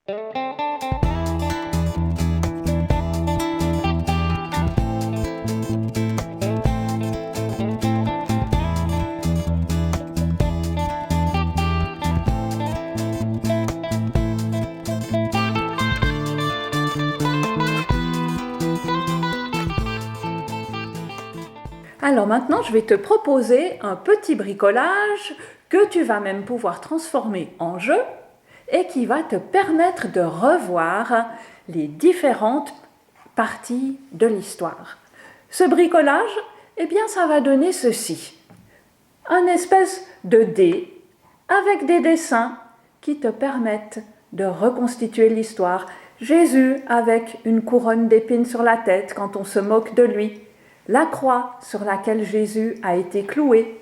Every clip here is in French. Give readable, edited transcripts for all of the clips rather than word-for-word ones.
Alors maintenant, je vais te proposer un petit bricolage que tu vas même pouvoir transformer en jeu et qui va te permettre de revoir les différentes parties de l'histoire. Ce bricolage, eh bien, ça va donner ceci. Un espèce de dé avec des dessins qui te permettent de reconstituer l'histoire. Jésus avec une couronne d'épines sur la tête quand on se moque de lui. La croix sur laquelle Jésus a été cloué,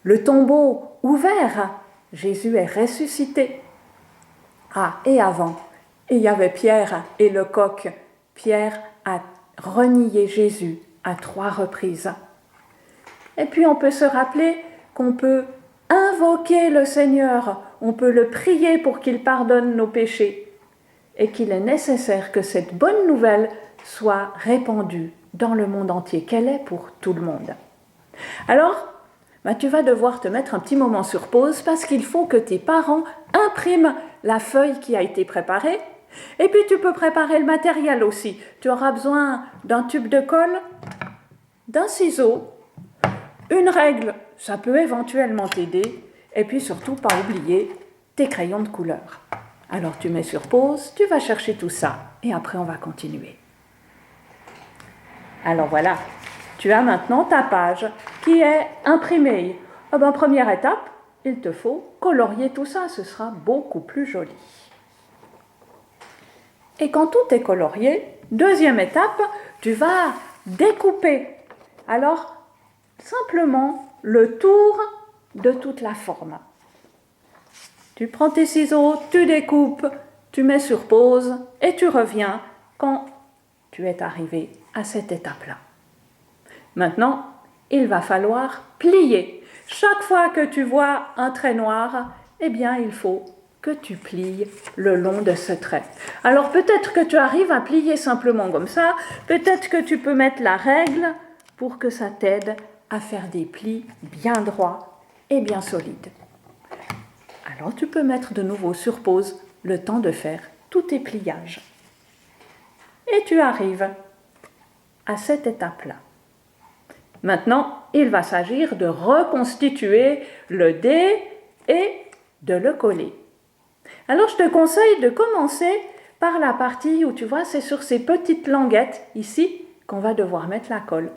le tombeau ouvert, Jésus est ressuscité. Ah, et avant, il y avait Pierre et le coq. Pierre a renié Jésus à 3 reprises. Et puis on peut se rappeler qu'on peut invoquer le Seigneur, on peut le prier pour qu'il pardonne nos péchés, et qu'il est nécessaire que cette bonne nouvelle soit répandue dans le monde entier, qu'elle est pour tout le monde. Alors, tu vas devoir te mettre un petit moment sur pause parce qu'il faut que tes parents impriment la feuille qui a été préparée. Et puis tu peux préparer le matériel aussi. Tu auras besoin d'un tube de colle, d'un ciseau, une règle, ça peut éventuellement t'aider, et puis surtout pas oublier tes crayons de couleur. Alors tu mets sur pause, tu vas chercher tout ça, et après on va continuer. Alors voilà, tu as maintenant ta page qui est imprimée. Première étape, il te faut colorier tout ça, ce sera beaucoup plus joli. Et quand tout est colorié, deuxième étape, tu vas découper. Alors, simplement le tour de toute la forme. Tu prends tes ciseaux, tu découpes, tu mets sur pause et tu reviens quand tu es arrivé à cette étape-là. Maintenant, il va falloir plier. Chaque fois que tu vois un trait noir, eh bien, il faut que tu plies le long de ce trait. Alors, peut-être que tu arrives à plier simplement comme ça, peut-être que tu peux mettre la règle pour que ça t'aide à faire des plis bien droits et bien solides. Alors, tu peux mettre de nouveau sur pause le temps de faire tous tes pliages. Et tu arrives à cette étape-là. Maintenant, il va s'agir de reconstituer le dé et de le coller. Alors, je te conseille de commencer par la partie où tu vois, c'est sur ces petites languettes ici qu'on va devoir mettre la colle.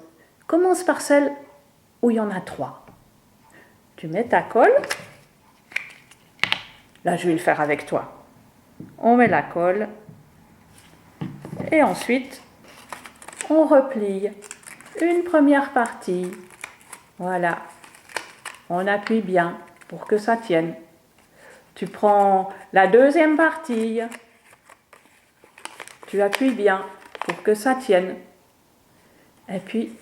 Commence par celle où il y en a 3. Tu mets ta colle. Là, je vais le faire avec toi. On met la colle et ensuite, on replie une première partie. Voilà. On appuie bien pour que ça tienne. Tu prends la deuxième partie. Tu appuies bien pour que ça tienne. Et puis,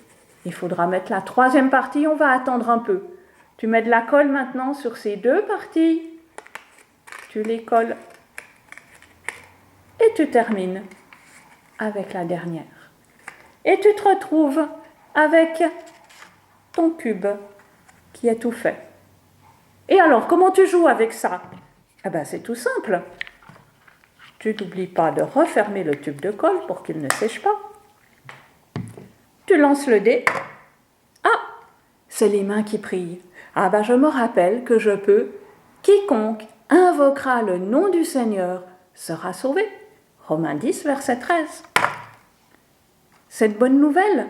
il faudra mettre la troisième partie. On va attendre un peu. Tu mets de la colle maintenant sur ces 2 parties. Tu les colles. Et tu termines avec la dernière. Et tu te retrouves avec ton cube qui est tout fait. Et alors, comment tu joues avec ça ? C'est tout simple. Tu n'oublies pas de refermer le tube de colle pour qu'il ne sèche pas. Tu lances le dé. Ah, c'est les mains qui prient. Je me rappelle que je peux. Quiconque invoquera le nom du Seigneur sera sauvé. Romains 10, verset 13. Cette bonne nouvelle,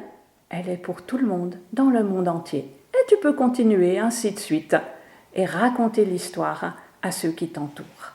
elle est pour tout le monde, dans le monde entier. Et tu peux continuer ainsi de suite et raconter l'histoire à ceux qui t'entourent.